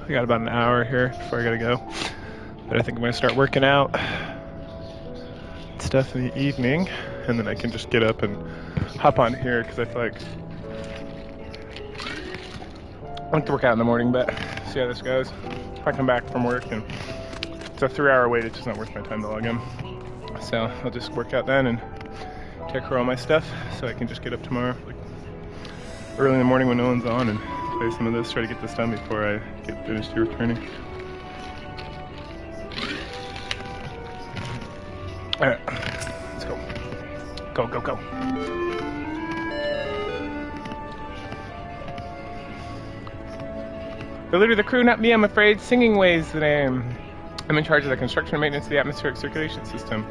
I got about an hour here before I gotta go. But I think I'm gonna start working out stuff in the evening, and then I can just get up and hop on here because I feel like I like to work out in the morning, but see how this goes. If I come back from work and it's a 3-hour wait, it's just not worth my time to log in. So I'll just work out then and take care of all my stuff so I can just get up tomorrow, like early in the morning when no one's on, and play some of this, try to get this done before I get finished here returning. Alright, let's go. Go, go, go. The leader of the crew, not me, I'm afraid. Singing Way's the name. I'm in charge of the construction and maintenance of the atmospheric circulation system.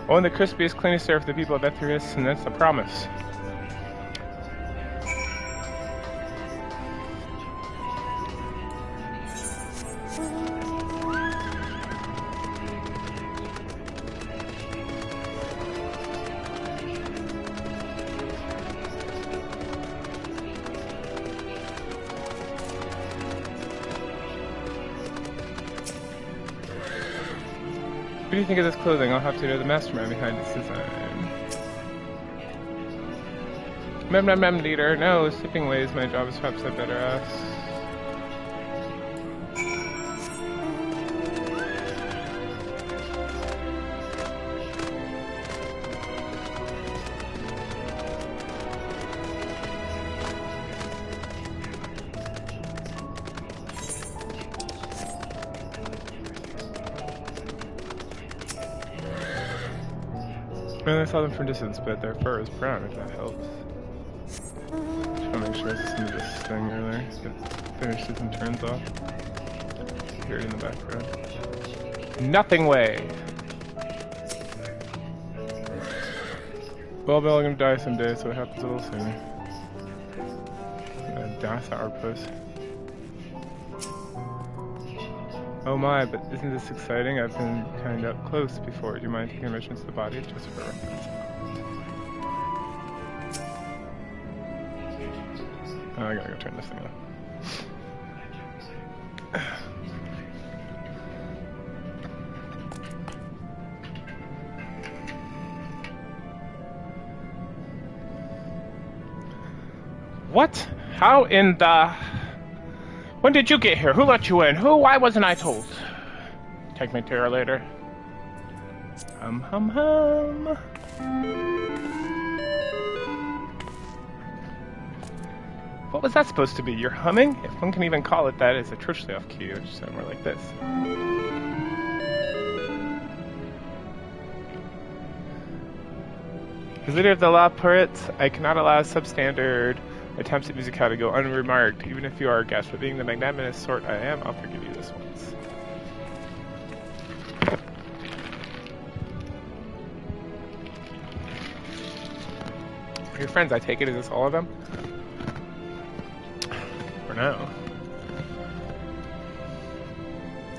I want the crispiest, cleanest air for the people of Etherius, and that's a promise. What do you think of this clothing? I'll have to know the mastermind behind this design. Mem, leader. No, skipping ways. My job is perhaps a better ass. I saw them from distance, but their fur is brown, if that helps. Just want to make sure I listened to this thing earlier. It finishes and turns off. Hear it in the background. Nothing way! Well, Bill, I'm gonna die someday, so it happens a little sooner. Das Outpost. Oh my, but isn't this exciting? I've been kind of up close before. Do you mind taking measurements of the body just for reference? Oh, I gotta go turn this thing on. What? How in the... When did you get here? Who let you in? Who? Why wasn't I told? Take me to her later. Hum. What was that supposed to be? You're humming? If one can even call it that, it's atrociously off key. It should sound more like this. As leader of the law pirates, I cannot allow substandard attempts at musicality to go unremarked, even if you are a guest. But being the magnanimous sort I am, I'll forgive you this once. Your friends, I take it, is this all of them? For now.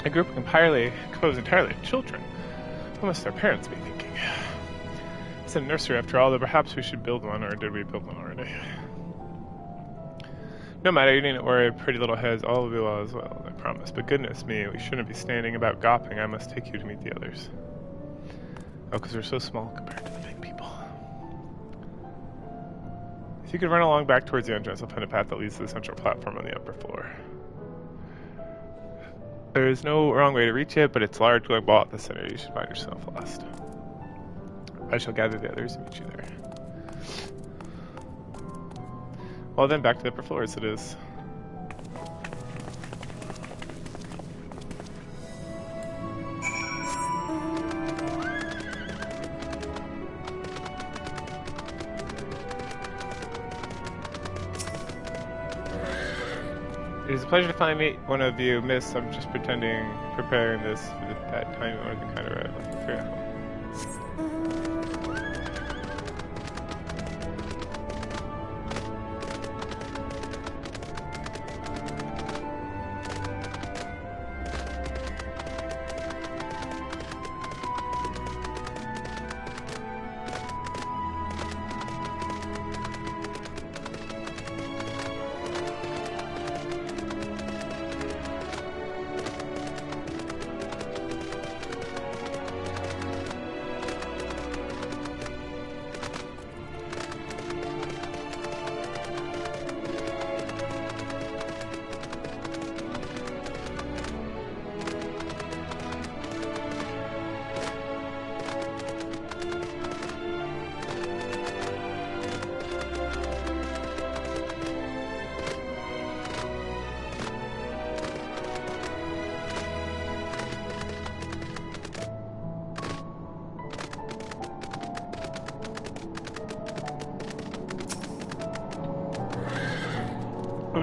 A group composed entirely of children. What must their parents be thinking? It's a nursery after all, though perhaps we should build one, or did we build one already? No matter, you needn't worry, pretty little heads, all will be well as well, I promise. But goodness me, we shouldn't be standing about gawping. I must take you to meet the others. Oh, because we're so small compared to the big people. If you could run along back towards the entrance, I'll find a path that leads to the central platform on the upper floor. There is no wrong way to reach it, but it's large, glowing ball at the center. You should find yourself lost. I shall gather the others and meet you there. Well then, back to the upper floors it is. It is a pleasure to finally meet one of you, miss. I'm just preparing this for that time or the kind of rifle.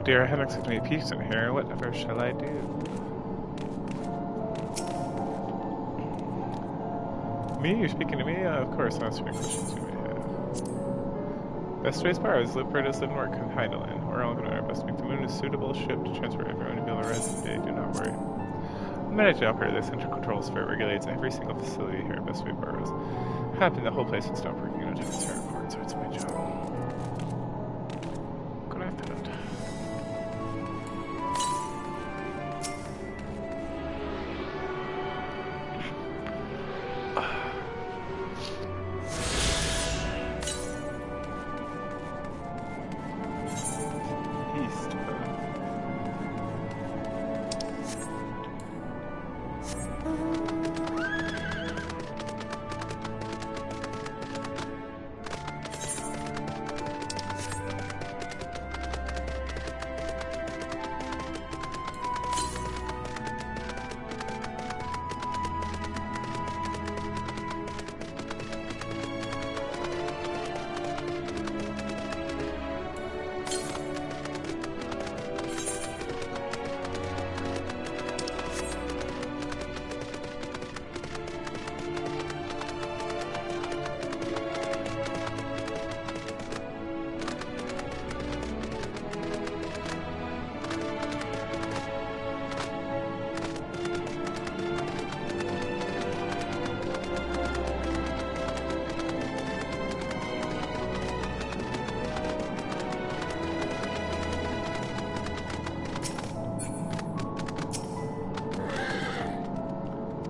dear, I hadn't expected any peeps in here. Whatever shall I do? Me? You're speaking to me? Of course, answering questions you may have. Best ways bar is live, live and work on Heidelin. We're all going to do our best to make the moon a suitable ship to transport everyone to be able to rise today. Do not worry. The managing operator of the central control sphere regulates every single facility here at Best Way Bars. Happened the whole place would stop working in a different airport, so it's my job. Look what I found.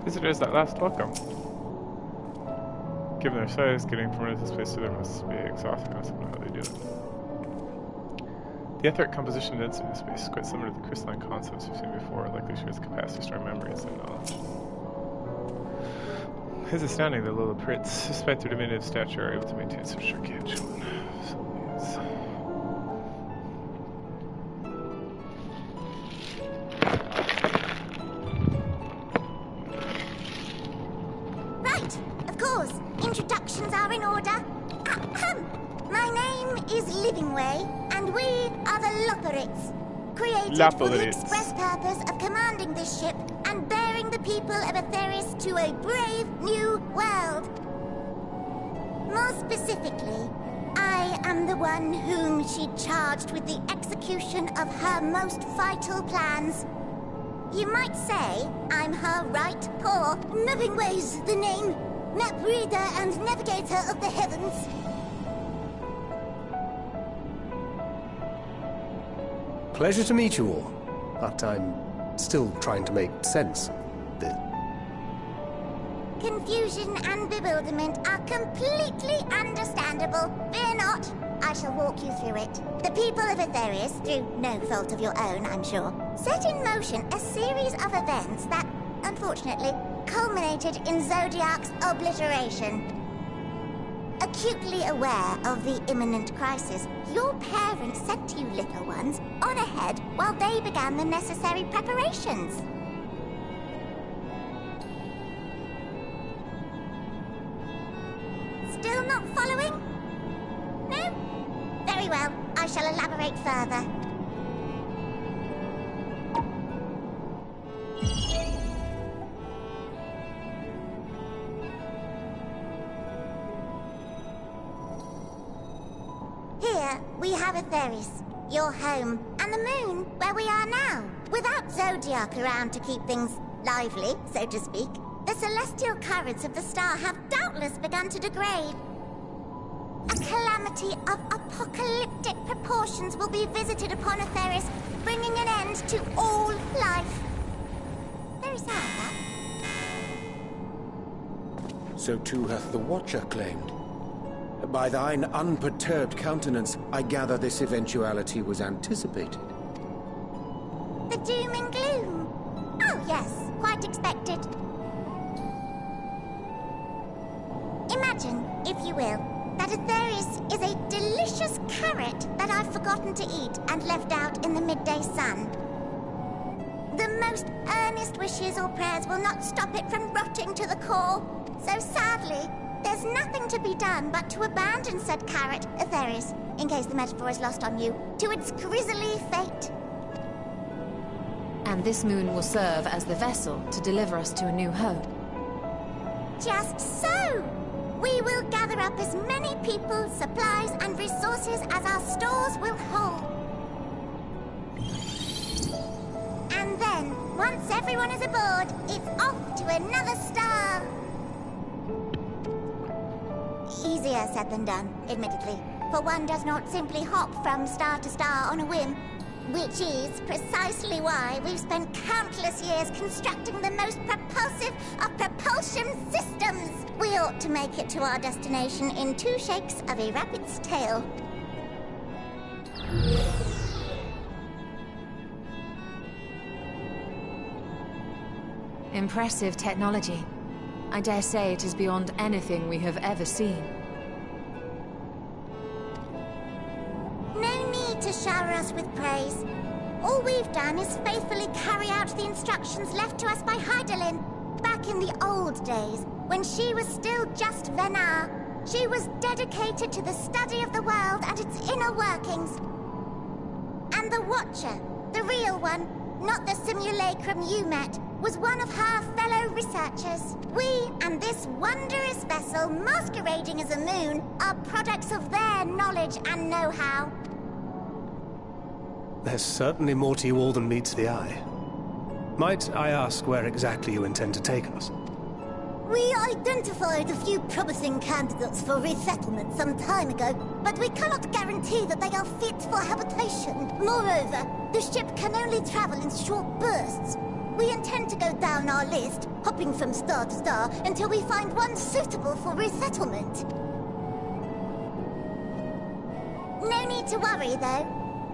Visitors at last welcome. Given their size, getting from one of this place to there must be exhausting. I don't know how they do it. The etheric composition density of space is quite similar to the crystalline concepts we've seen before, likely shares capacity to store memories and knowledge. It is astounding that little Brits, despite their diminutive stature, are able to maintain such gargantuan facilities. Introductions are in order. My name is Livingway, and we are the Loporits, created for the express purpose of commanding this ship and bearing the people of Etheris to a brave new world. More specifically, I am the one whom she charged with the execution of her most vital plans. You might say I'm her right paw. Livingway's the name. Map reader and navigator of the heavens. Pleasure to meet you all, but I'm still trying to make sense of this. Confusion and bewilderment are completely understandable. Fear not, I shall walk you through it. The people of Etheris, through no fault of your own, I'm sure, set in motion a series of events that, unfortunately, culminated in Zodiac's obliteration. Acutely aware of the imminent crisis, your parents sent you little ones on ahead while they began the necessary preparations. Still not following? No? Very well, I shall elaborate further. Here, we have Etheris, your home, and the moon, where we are now. Without Zodiac around to keep things lively, so to speak, the celestial currents of the star have doubtless begun to degrade. A calamity of apocalyptic proportions will be visited upon Etheris, bringing an end to all life. Very sad, that. So too hath the Watcher claimed. By thine unperturbed countenance, I gather this eventuality was anticipated. The doom and gloom? Oh yes, quite expected. Imagine, if you will, that Etheris is a delicious carrot that I've forgotten to eat and left out in the midday sun. The most earnest wishes or prayers will not stop it from rotting to the core. So sadly, There's nothing to be done but to abandon said carrot, Atheris, in case the metaphor is lost on you, to its grisly fate. And this moon will serve as the vessel to deliver us to a new home. Just so! We will gather up as many people, supplies, and resources as our stores will hold. And then, once everyone is aboard, it's off to another star. Easier said than done, admittedly, for one does not simply hop from star to star on a whim. Which is precisely why we've spent countless years constructing the most propulsive of propulsion systems. We ought to make it to our destination in 2 shakes of a rabbit's tail. Impressive technology. I dare say it is beyond anything we have ever seen. No need to shower us with praise. All we've done is faithfully carry out the instructions left to us by Hydaelyn. Back in the old days, when she was still just Venar, she was dedicated to the study of the world and its inner workings. And the Watcher, the real one, not the simulacrum you met, was one of her fellow researchers. We and this wondrous vessel masquerading as a moon are products of their knowledge and know-how. There's certainly more to you all than meets the eye. Might I ask where exactly you intend to take us? We identified a few promising candidates for resettlement some time ago, but we cannot guarantee that they are fit for habitation. Moreover, the ship can only travel in short bursts. We intend to go down our list, hopping from star to star, until we find one suitable for resettlement. No need to worry, though.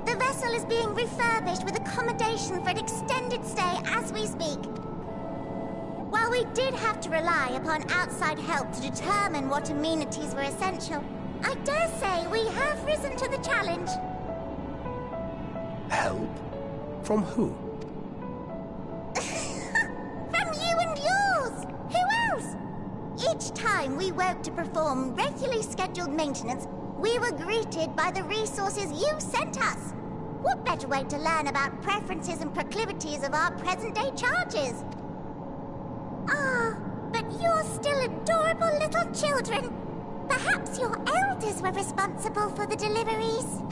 The vessel is being refurbished with accommodation for an extended stay as we speak. While we did have to rely upon outside help to determine what amenities were essential, I dare say we have risen to the challenge. Help? From who? From you and yours! Who else? Each time we woke to perform regularly scheduled maintenance, we were greeted by the resources you sent us. What better way to learn about preferences and proclivities of our present-day charges? Ah, but you're still adorable little children. Perhaps your elders were responsible for the deliveries.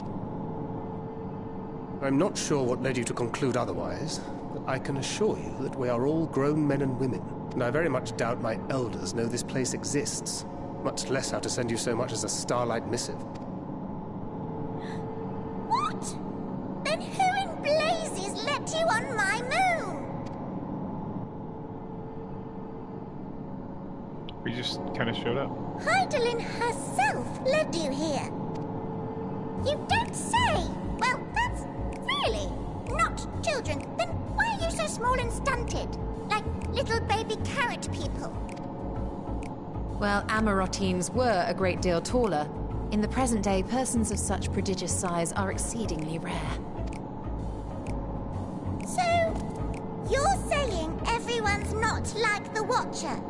I'm not sure what led you to conclude otherwise, but I can assure you that we are all grown men and women, and I very much doubt my elders know this place exists, much less how to send you so much as a starlight missive. What? Then who in blazes let you on my moon? We just kind of showed up. Hydaelyn herself led you here. You don't say! Well, that's really not children. Then why are you so small and stunted? Like little baby carrot people. Well, Amarotines were a great deal taller. In the present day, persons of such prodigious size are exceedingly rare. So, you're saying everyone's not like the Watcher?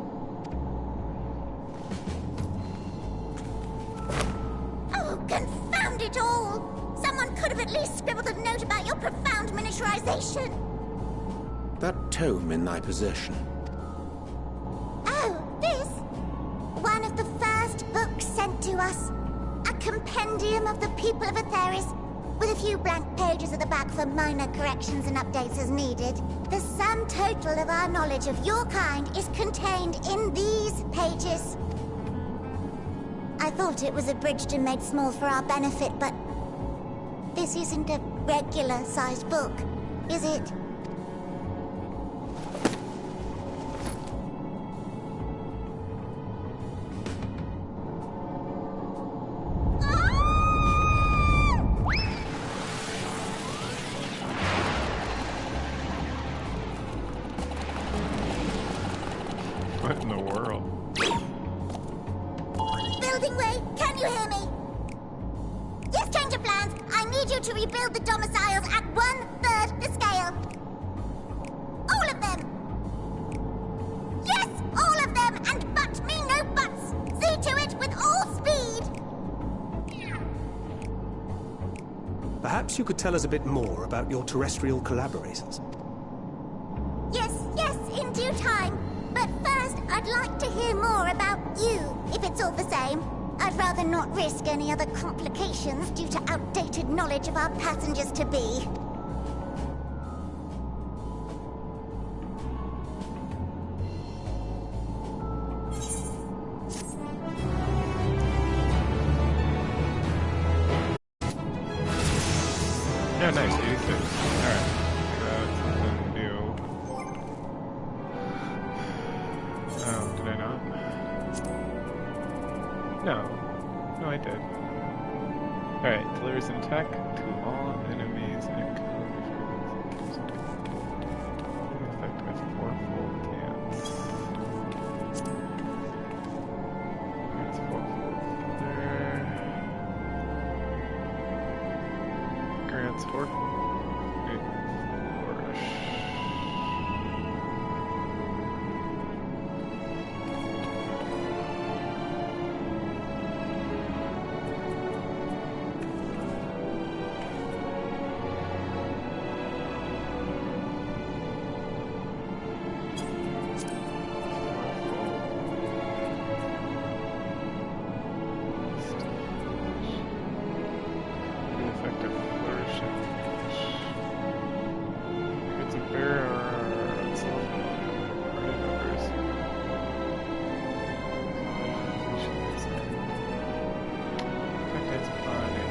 Oh, confound it all! Someone could have at least scribbled a note about your profound miniaturization. That tome in thy possession. Oh, this? One of the first books sent to us. A compendium of the people of Atheris, with a few blank pages at the back for minor corrections and updates as needed. The sum total of our knowledge of your kind is contained in these pages. I thought it was abridged and made small for our benefit, but this isn't a regular-sized book, is it? What in the world? Building Way, can you hear me? Yes, change of plans. I need you to rebuild the domiciles at 1/3 the scale. All of them. Yes, all of them, and but me no buts. See perhaps you could tell us a bit more about your terrestrial collaborators. Yes, in due time. But first, I'd like to hear more about you, if it's all the same. I'd rather not risk any other complications due to outdated knowledge of our passengers-to-be. Yeah, nice, 86. Alright. Something new. Oh, did I not? No, I did. Alright, delivers an attack to all enemies and enemies. Effect with 4-fold dance. That's 4-fold there. Grants 4-fold. Flourish. Effective flourishing. It's a bear or itself party members. Affect its body.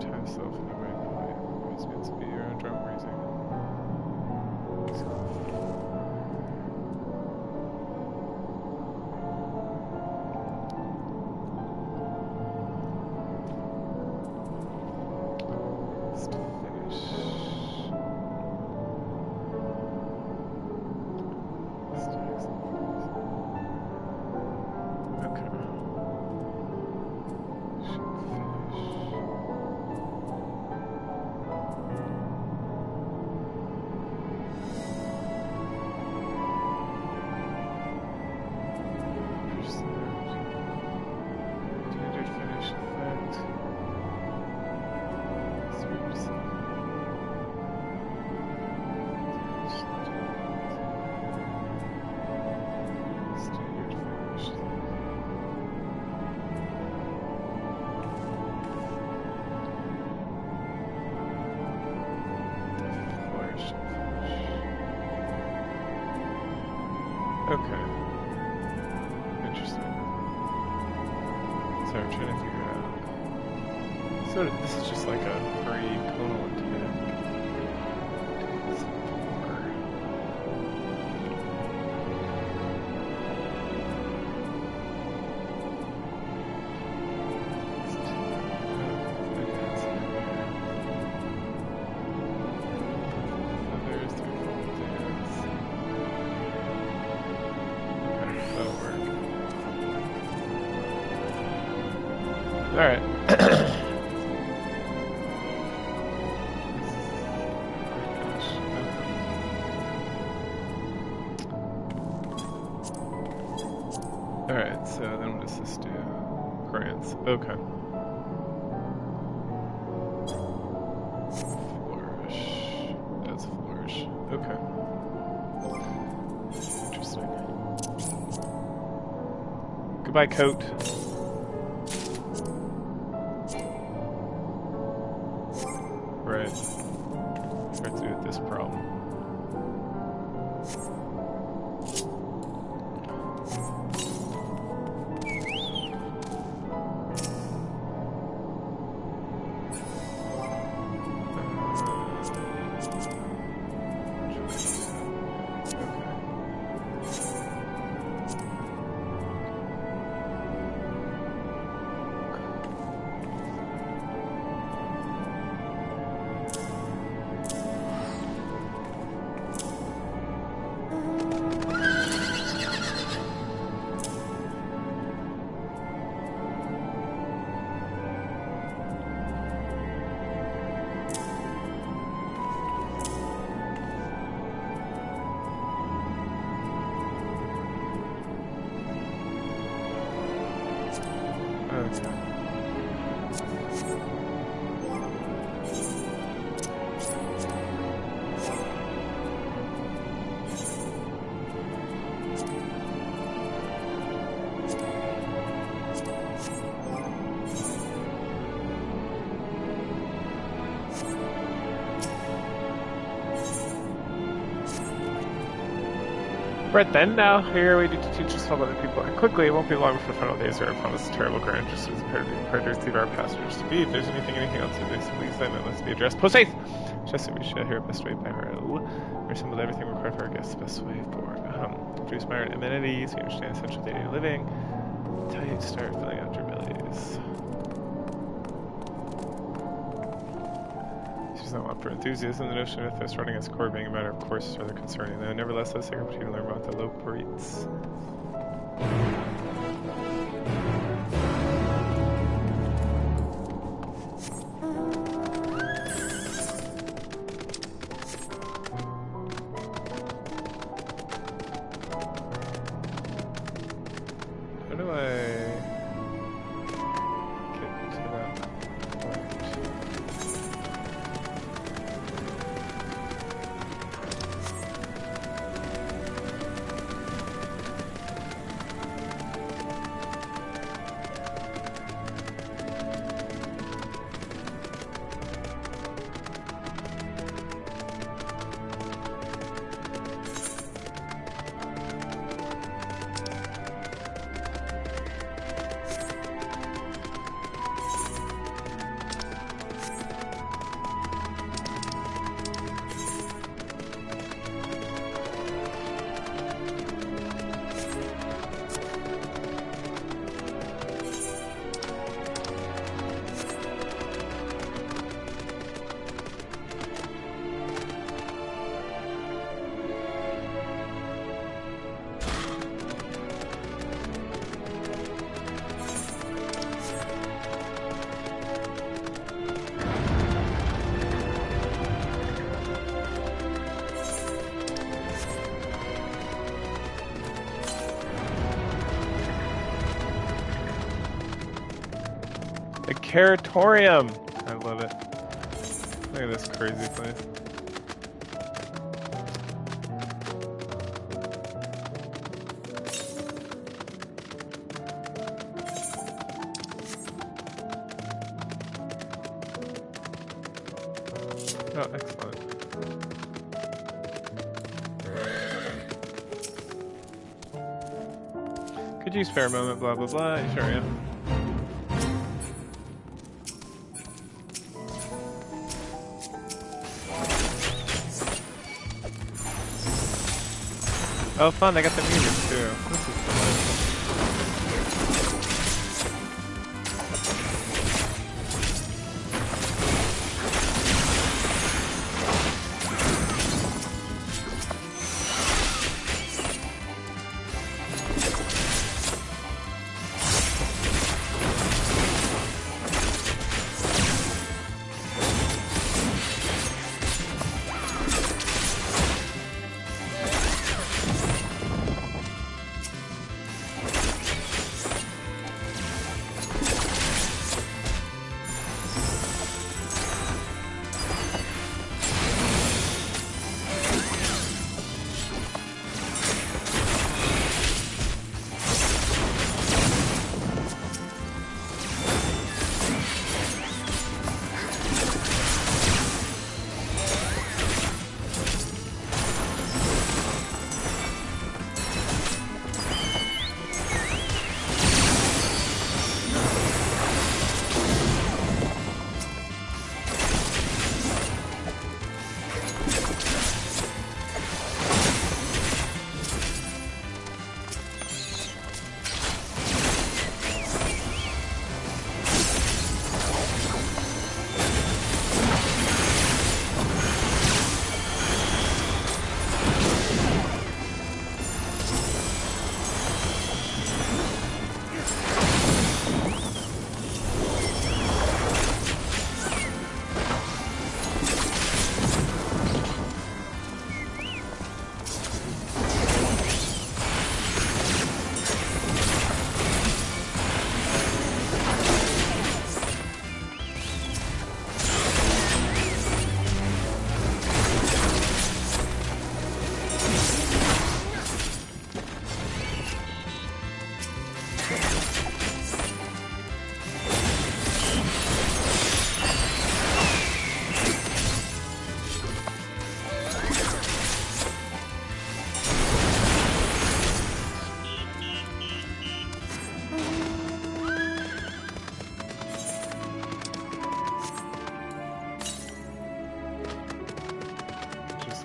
Time self in the right point. Raise its speed or drum raising. Okay. Interesting. So I'm trying to figure out. So this is just like a free tonal attack. Alright. Alright, so then what does this do? Grants. Okay. Flourish. That's flourish. Okay. Interesting. Goodbye, coat. Right. Start to do with this problem. Right then, now, here we need to teach us all other people. And quickly, it won't be long before final days are upon us terrible grand, just as prepared to receive our passengers to be. If there's anything else to do, so please then it must be addressed post-haste. Just that we should hear best way by row. We assembled everything required for our guests, best way forward. Introduce my amenities, we understand essential daily living. Tell you to start filling out your bellies. She's not one for enthusiasm. The notion of this running as core being a matter of course is rather concerning, though. Nevertheless, let's take an opportunity to learn about the low breeds. How do I get to that point? The Caratorium! I love it. Look at this crazy place. Oh, excellent. Could you spare a moment, blah blah blah. Sure, yeah. Oh, fun, they got the music too. This is fun.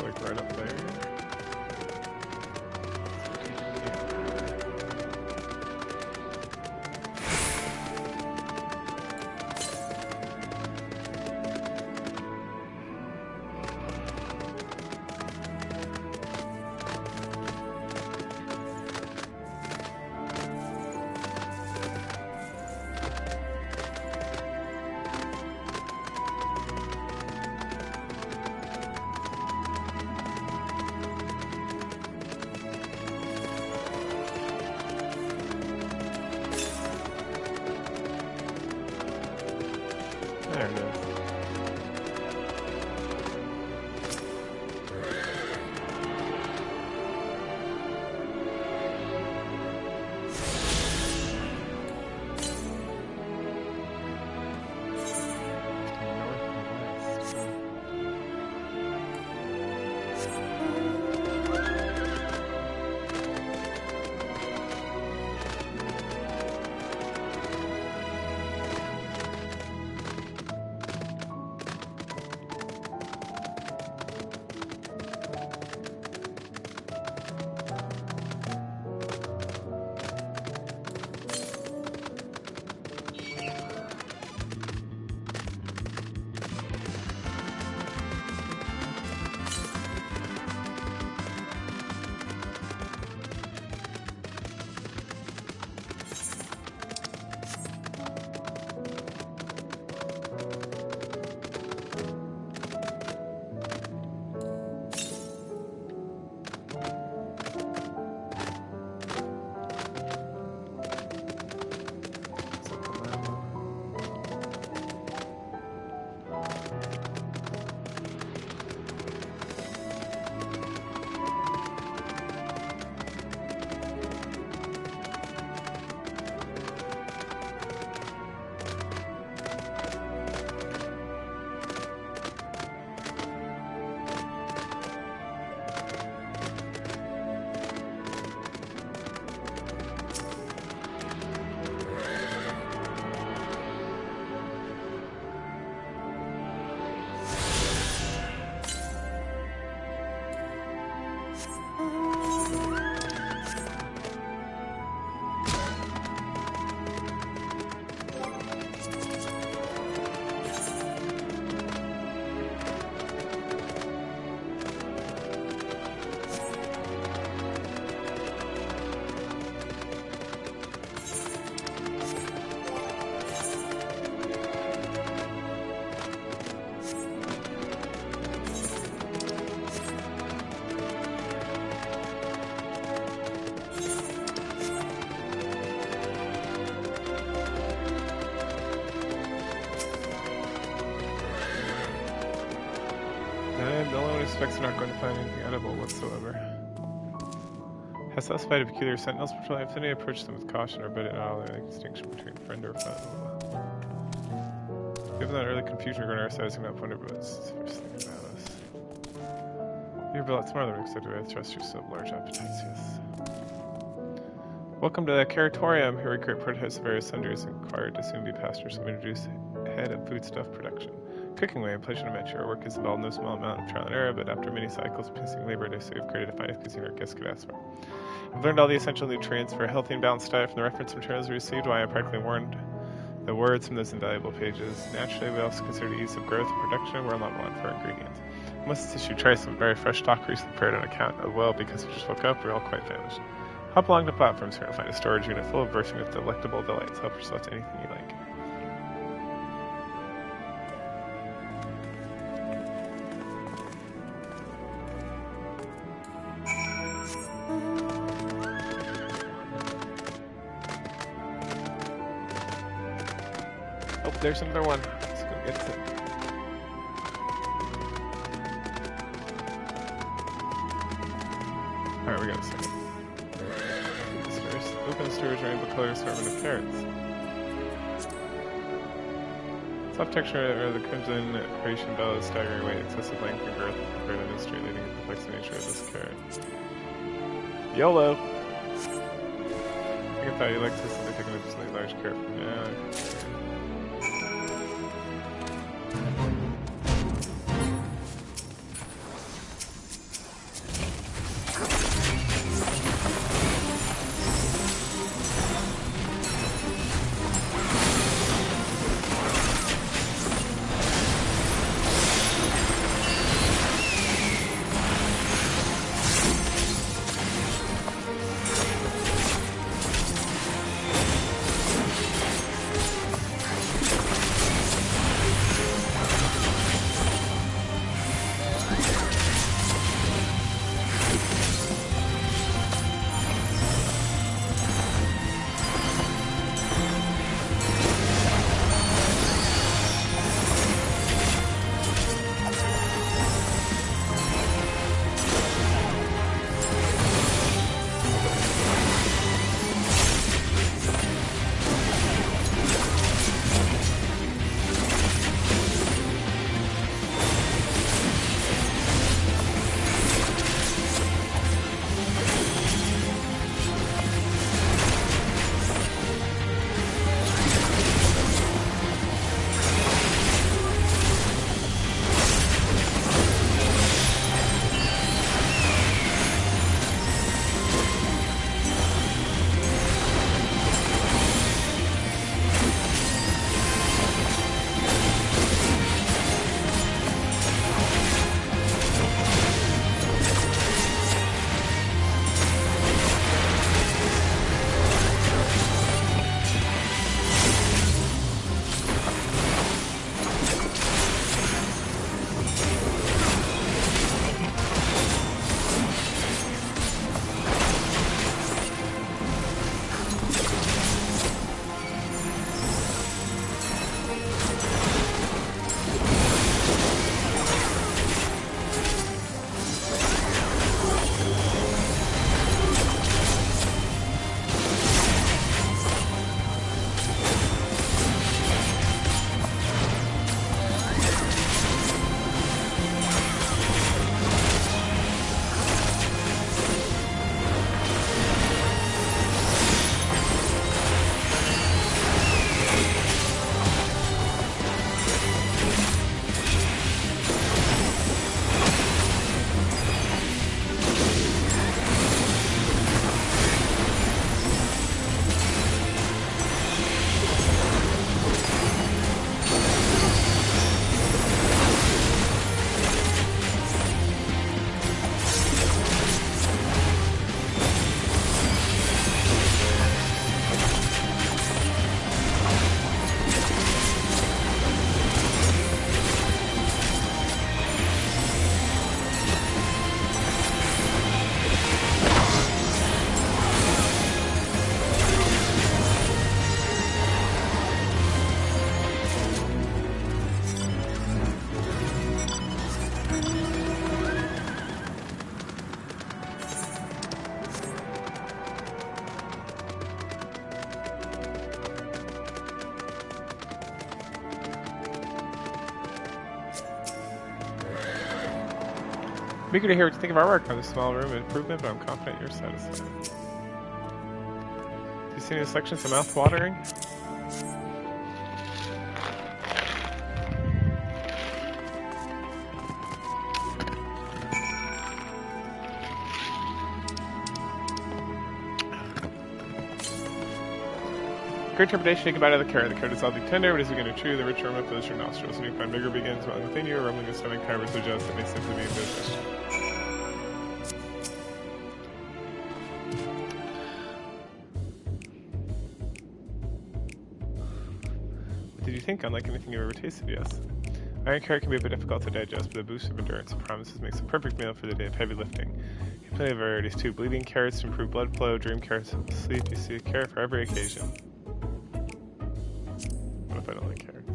It's like right up there. There it is. The only one who suspects they're not going to find anything edible whatsoever. Has specified a peculiar sentinels patrolling. If any, approach them with caution or bet it not all the distinction between friend or foe. Given that early confusion regarding our sizing up wonder what's the first thing about us. You're a lot smarter than expected. I trust you so large appetites, yes. Welcome to the Curatorium. Here we create prototypes of various sundries required to soon be pastures. So we introduce head of foodstuff production. Cooking way, a pleasure to mention. Our work has involved no small amount of trial and error, but after many cycles of piecing labor, we have created the finest cuisine our guests could ask for. I've learned all the essential nutrients for a healthy and balanced diet from the reference materials we received, why I practically warned the words from those invaluable pages. Naturally, we also consider the ease of growth and production. We're not one for ingredients. I must issue try some very fresh stock recently prepared on account of, well, because we just woke up, we're all quite famished. Hop along the platforms here to find a storage unit full of bursting with delectable delights. Help yourself to anything you like. Oh, there's another one. Let's go get it. Alright, we got a second. Open storage rainbow color assortment of carrots. Soft texture of the crimson creation bell is staggering weight, excessive length and growth compared to the straight leading and complex nature of this carrot. YOLO! I thought you liked this and taking a slightly large carrot from now. I'm eager to hear what you think of our work on this small room improvement, but I'm confident you're satisfied. Do you see any selections of mouth-watering? Great interpretation, take a bite out of the carrot. The carrot is oddly tender, but as you begin to chew, the rich aroma fills your nostrils, and you find vigor begins within you, a rumbling of stomach cavern so jealous it may simply be indigestion. What did you think? Unlike anything you've ever tasted, yes. Iron carrot can be a bit difficult to digest, but a boost of endurance and promises makes a perfect meal for the day of heavy lifting. You have plenty of varieties too. Bleeding carrots to improve blood flow, dream carrots to sleep. You see a carrot for every occasion. What if I don't like carrots?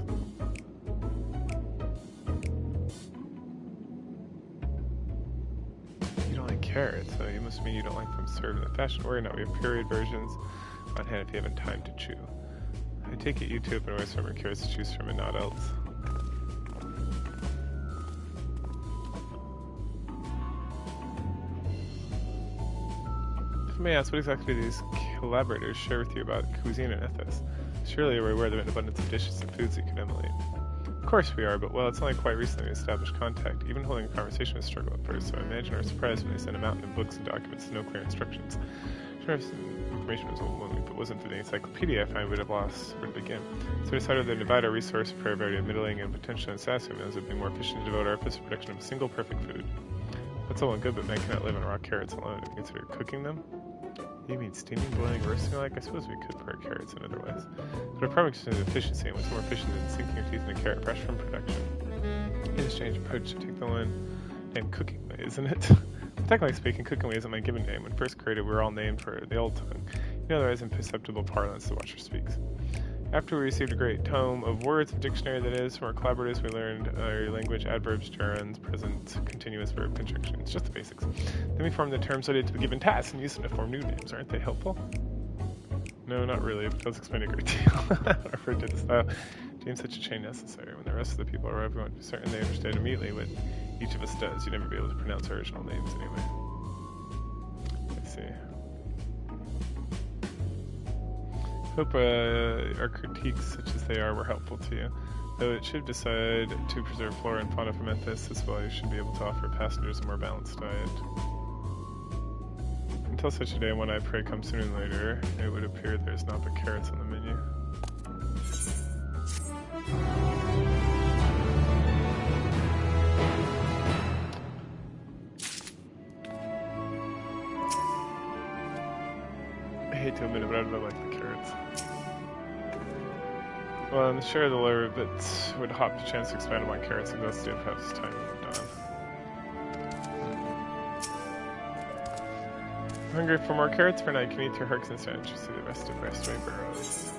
You don't like carrots, so you must mean you don't like them served in the fashion. Worry not, we have period versions on hand if you haven't time to chew. I take it you two have been always from carrots to choose from and not else. If I may ask, what exactly do these collaborators share with you about cuisine and ethos? Surely you're aware of an abundance of dishes and foods you could emulate. Of course we are, but well, it's only quite recently we established contact. Even holding a conversation was a struggle at first, so I imagine our surprise when they sent a mountain of books and documents with no clear instructions. Sure, information was overwhelming. If it wasn't for the encyclopedia, I find we'd have lost where to begin. So we decided to divide our resource for a variety of middling and potentially unsatisfying meals. It would be more efficient to devote our efforts to the production of a single perfect food. That's all well and good, but man cannot live on raw carrots alone. If you consider cooking them, you mean steaming, boiling, roasting alike? I suppose we could prepare carrots in other ways. But our problem is efficiency, and what's more efficient than sinking your teeth in a carrot fresh from production? It is a strange approach to take the one named cooking way, isn't it? Technically speaking, cooking way isn't my given name. When first created, we were all named for the old tongue. You know, otherwise imperceptible parlance the watcher speaks. After we received a great tome of words, a dictionary that is, from our collaborators, we learned our language, adverbs, gerunds, present, continuous verb, conjunction. It's just the basics. Then we formed the terms related to the given task and used them to form new names. Aren't they helpful? No, not really. It does explain a great deal. I referred to the style. Deem such a chain necessary. When the rest of the people arrive, we want to be certain they understand immediately what each of us does. You'd never be able to pronounce our original names anyway. I see. Hope our critiques, such as they are, were helpful to you. Though it should decide to preserve flora and fauna from Memphis, this way you should be able to offer passengers a more balanced diet. Until such a day, when I pray comes sooner than later, it would appear there's not but carrots on the menu. I hate to admit it, but I don't like the carrots. Well, I'm sure the lower bits would hop the chance to expand upon carrots and thus did perhaps time moved on. Hungry for more carrots? For now, you can eat your herks instead and see the rest of Restway Burrows.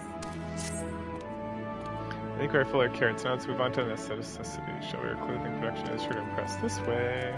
I think we're full of carrots now. Let's move on to the next necessity. Shall we? Our clothing production is sure to impress. This way.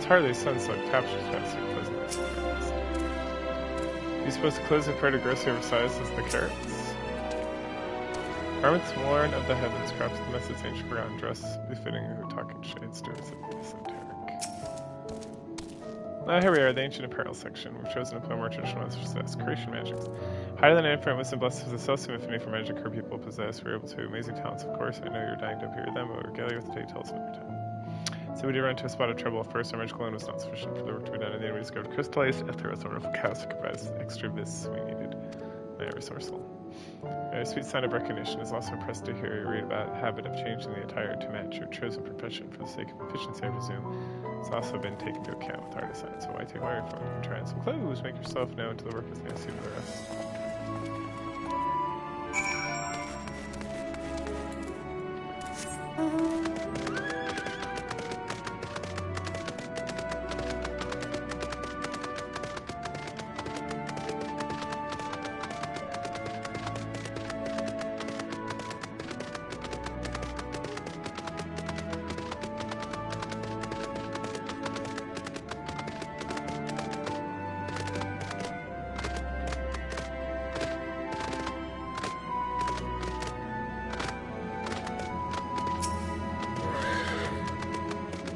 Hardly sunset captures past your pleasantness. Are you supposed to close in part aggressive oversized as the carrots? Garments worn of the heavens, crafts the message ancient brown dress, befitting her talking shades, doers of esoteric. Here we are, the ancient apparel section. We've chosen to play more traditional as success, creation magics. Higher than infinite wisdom, blessed with the self-same affinity for magic her people possess. We're able to amazing talents, of course. I know you're dying to hear them, but we'll gather with the details another time. So we did run into a spot of trouble at first. Our magical land was not sufficient for the work to be done, and then we discovered crystallized ether as a wonderful chaos to provide us the extra vis we needed. Resourceful. A sweet sign of recognition is also impressed to hear you read about the habit of changing the attire to match your chosen profession for the sake of efficiency, I presume. It's also been taken into account with art design, so why take my word for it? Try on some clothes, make yourself known to the workers, and see the rest.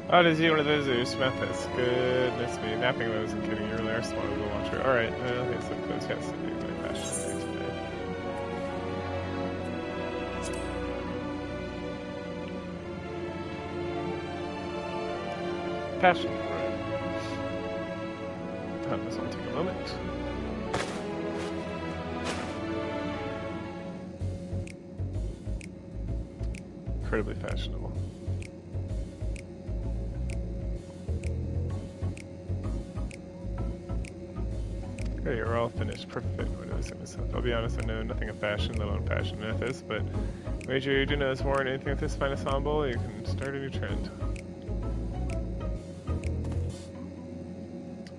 Oh, does he one of those who smelt this? Goodness me. Napping those and kidding. You really are smart as a watcher. Alright, okay, so close. Yes, I need my fashion today. Fashion. Alright. This will take a moment. Incredibly fashionable. Okay, you're all finished. Perfect. What is it? I'll be honest, I know nothing of fashion, let alone fashion methods, but wager you do know more than anything with this fine ensemble, you can start a new trend.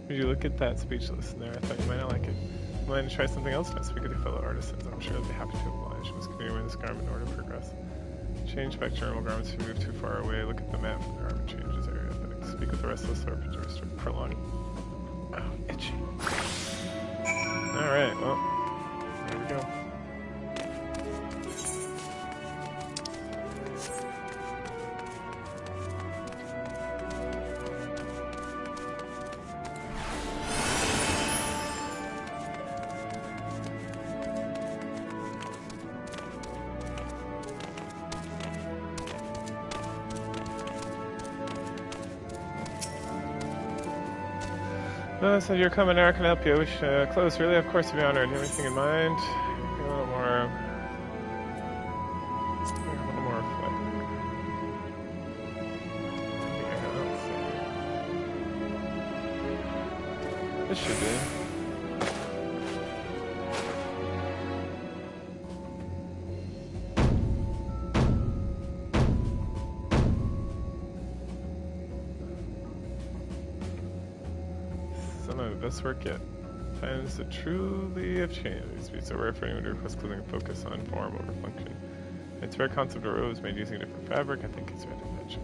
Would you look at that speechless in there? I thought you might not like it. You might try something else now. Speak with your fellow artisans. I'm sure they'll be happy to oblige. Must continue wearing this garment in order to progress. Change back to normal garments if you move too far away. Look at the map for the garment changes area. Then speak with the rest of the serpenters to prolong. Oh, itchy. Alright, well, there we go. So you're coming, Eric, can I help you? Wish close, really? Of course, to be honored. Anything in mind? A little more. This should be. Best work yet. Times that truly have changed. These beats are rare for anyone to request clothing and focus on form over function. Its very concept of rose made using a different fabric, I think it's right to mention.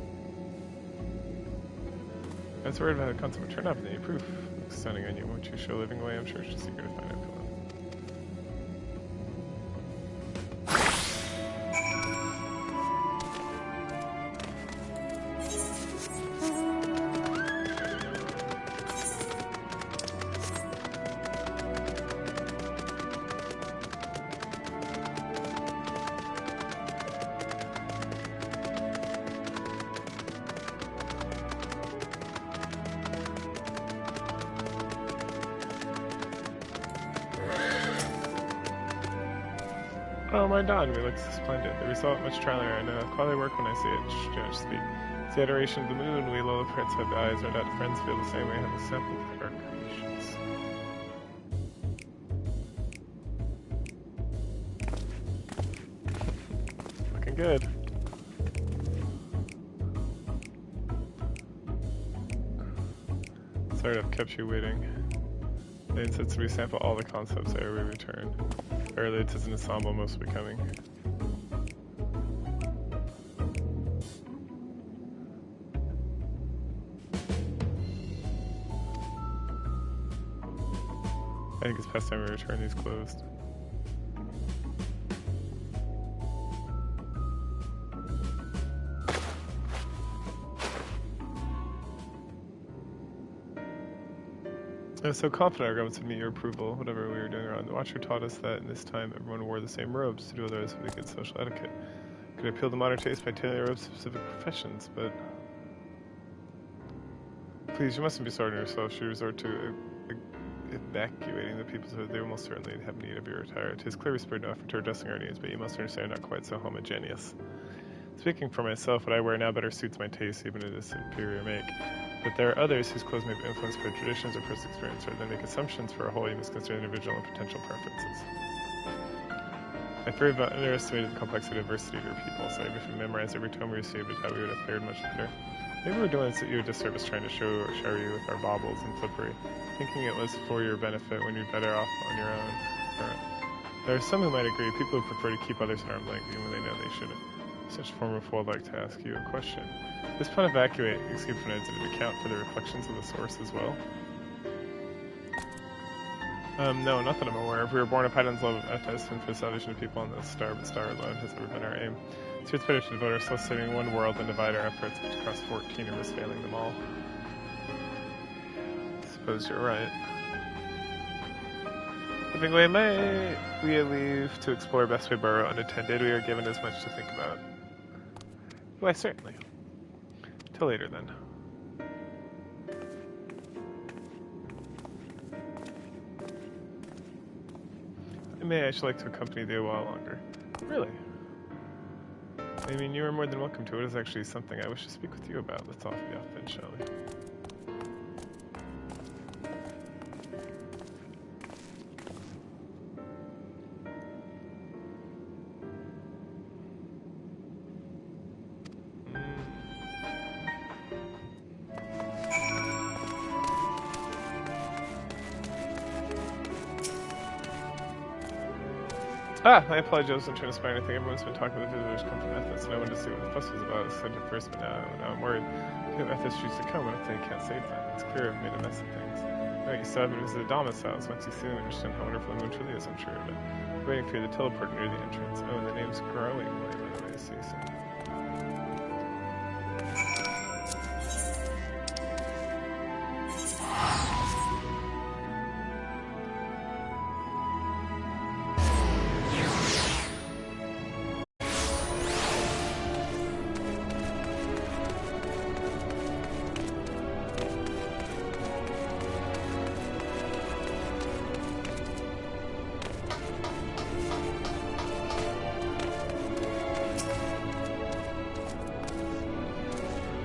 I was worried about the concept would turn up, and then you proof. Looks stunning on you. Won't you show living away? I'm sure it's just eager to find out. Oh, my dog, it looks splendid. The result, much trial and error. Quality work when I see it, don't speak. It's the adoration of the moon. We low prince have the eyes. Our not friends feel the same way. Have a sample of our creations. Looking good. Sorry to have kept you waiting. They insist we sample all the concepts ere we return. Early it is an ensemble most becoming. I think it's past time we return these closed. I was so confident our governments would meet your approval, whatever we were doing around. The Watcher taught us that in this time everyone wore the same robes to do otherwise would be good social etiquette. Could appeal to modern taste by tailoring robes to specific professions, but... Please, you mustn't be sorry on yourself. Should you resort to evacuating the people so they will most certainly have need of your attire. It is clearly spirit enough to addressing our needs, but you must understand not quite so homogeneous. Speaking for myself, what I wear now better suits my taste, even if it is superior make. But there are others whose clothes may be influenced by traditions or personal experience, or they make assumptions for a whole. You must consider individual and potential preferences. I fear about underestimated the complexity and diversity of your people, so if we memorize every tome we received, it how we would have fared much better. Maybe we're doing you a disservice trying to show you with our baubles and flippery, thinking it was for your benefit when you're better off on your own. There are some who might agree, people who prefer to keep others at arm's length even when they know they shouldn't. Such a form of fool, I'd like to ask you a question. This plan evacuate escape from Ned's an account for the reflections of the source as well? No, not that I'm aware of. We were born of Haydn's love of Ethos and for the salvation of people on the star, but star alone has never been our aim. So it's better to devote ourselves to saving one world than divide our efforts, but to cross 14 and risk failing them all. I suppose you're right. Living way may we leave to explore Best Way Borough unattended. We are given as much to think about. Why, certainly. Till later, then. I should like to accompany thee a while longer. Really? I mean, you are more than welcome to. It is actually something I wish to speak with you about. Let's off be off then, shall we? I apologize, I wasn't trying to spy anything. Everyone's been talking about the visitors come from Ethos, and I wanted to see what the fuss was about. I said it first, but now I'm worried. If Ethos choose to come, what if they can't save them? It's clear I've made a mess of things. No, you still haven't visited domiciles. Once you see them, you understand how wonderful the moon truly is, I'm sure, but I'm waiting for you to teleport near the entrance. Oh, and the name's growing. Wait, by the way, I see some.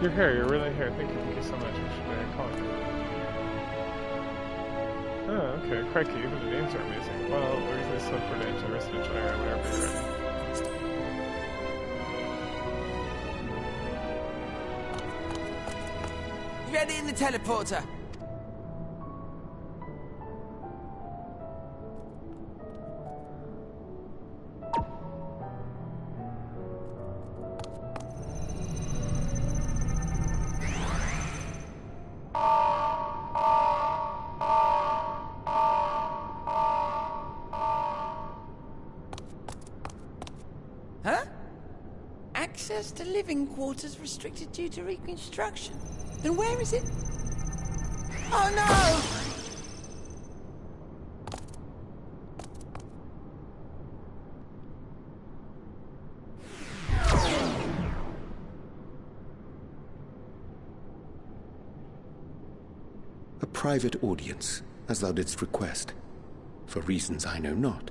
You're here, you're really here. Thank you so much. What should I call you? Oh, okay. Crikey, even the names are amazing. Well, we're usually slow for the into residential area whenever you're ready. Ready in the teleporter. Access to living quarters restricted due to reconstruction. Then where is it? Oh no! A private audience, as thou didst request, for reasons I know not.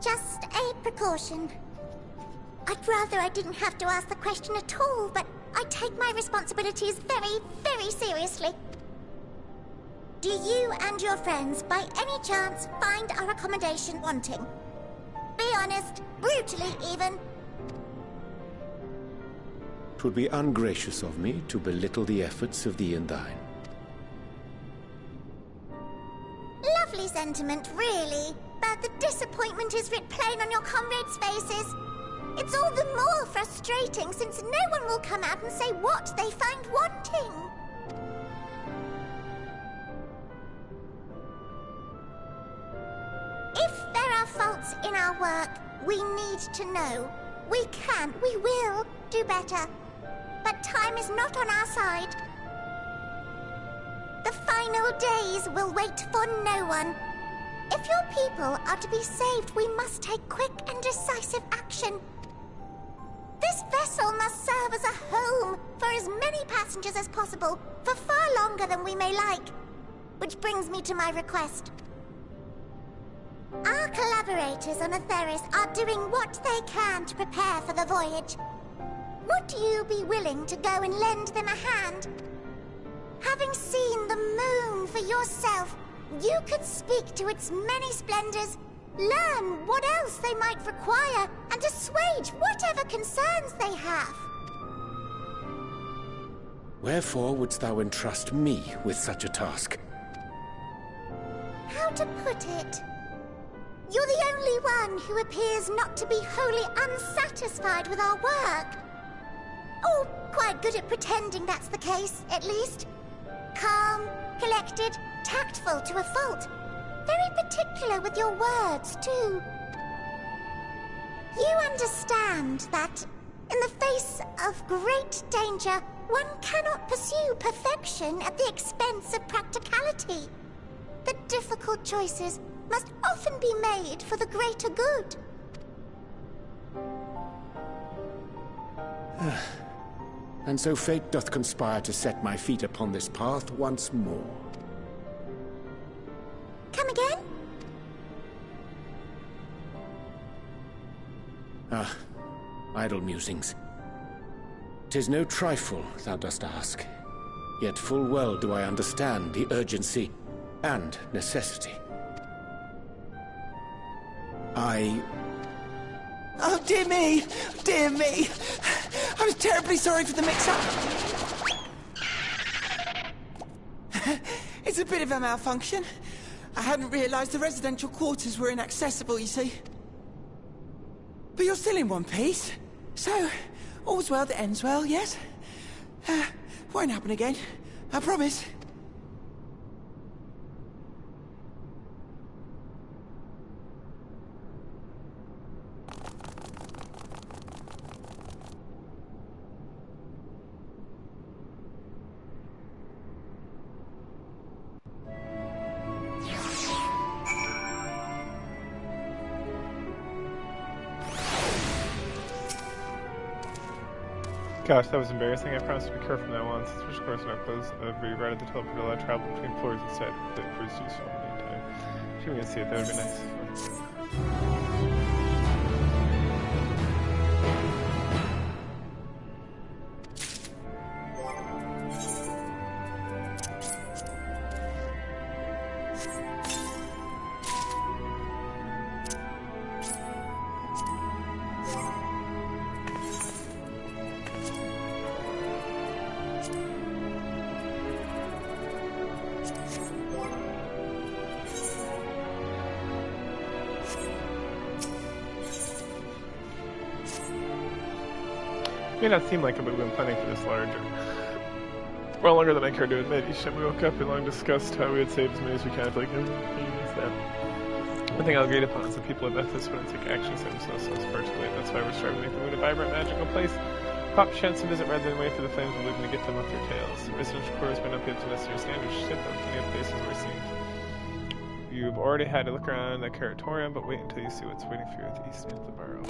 Just a precaution. I'd rather I didn't have to ask the question at all, but I take my responsibilities very, very seriously. Do you and your friends, by any chance, find our accommodation wanting? Be honest, brutally even. 'Twould be ungracious of me to belittle the efforts of thee and thine. Lovely sentiment, really. But the disappointment is writ plain on your comrades' faces. It's all the more frustrating since no one will come out and say what they find wanting. If there are faults in our work, we need to know. We will do better. But time is not on our side. The final days will wait for no one. If your people are to be saved, we must take quick and decisive action. This vessel must serve as a home for as many passengers as possible for far longer than we may like. Which brings me to my request. Our collaborators on Atheris are doing what they can to prepare for the voyage. Would you be willing to go and lend them a hand? Having seen the moon for yourself, you could speak to its many splendors, learn what else they might require, and assuage whatever concerns they have. Wherefore wouldst thou entrust me with such a task? How to put it? You're the only one who appears not to be wholly unsatisfied with our work. Or quite good at pretending that's the case, at least. Calm, collected, tactful to a fault. Very particular with your words, too. You understand that, in the face of great danger, one cannot pursue perfection at the expense of practicality. The difficult choices must often be made for the greater good. And so fate doth conspire to set my feet upon this path once more. Come again? Ah, idle musings. 'Tis no trifle, thou dost ask. Yet full well do I understand the urgency and necessity. Oh, dear me! Dear me! I was terribly sorry for the mix-up. It's a bit of a malfunction. I hadn't realized the residential quarters were inaccessible, you see. But you're still in one piece. So, all's well that ends well, yes? Won't happen again. I promise. Gosh, that was embarrassing. I promised to be careful from now on. Since which course in our clothes rerouted the teleporter allowed travel between floors instead. The cruise useful in the meantime. If you can see it, that would be nice. May not seem like it, but we've been planning for this larger. Well longer than I care to admit. Each time we woke up in long discussed how we would save as many as we can. I feel like that. One thing I'll agree upon is that people at Bethesda wouldn't take action so themselves far too late. That's why we're striving to make the moon a vibrant, magical place. Pop chance to visit rather than wait for the flames and leaving to get them off their tails. Residential quarters may not be up to necessary standards. Ship them to new places we're seeing. You've already had a look around the Curatorium, but wait until you see what's waiting for you at the east end of the borough.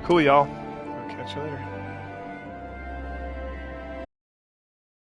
Cool, y'all. I'll catch you later.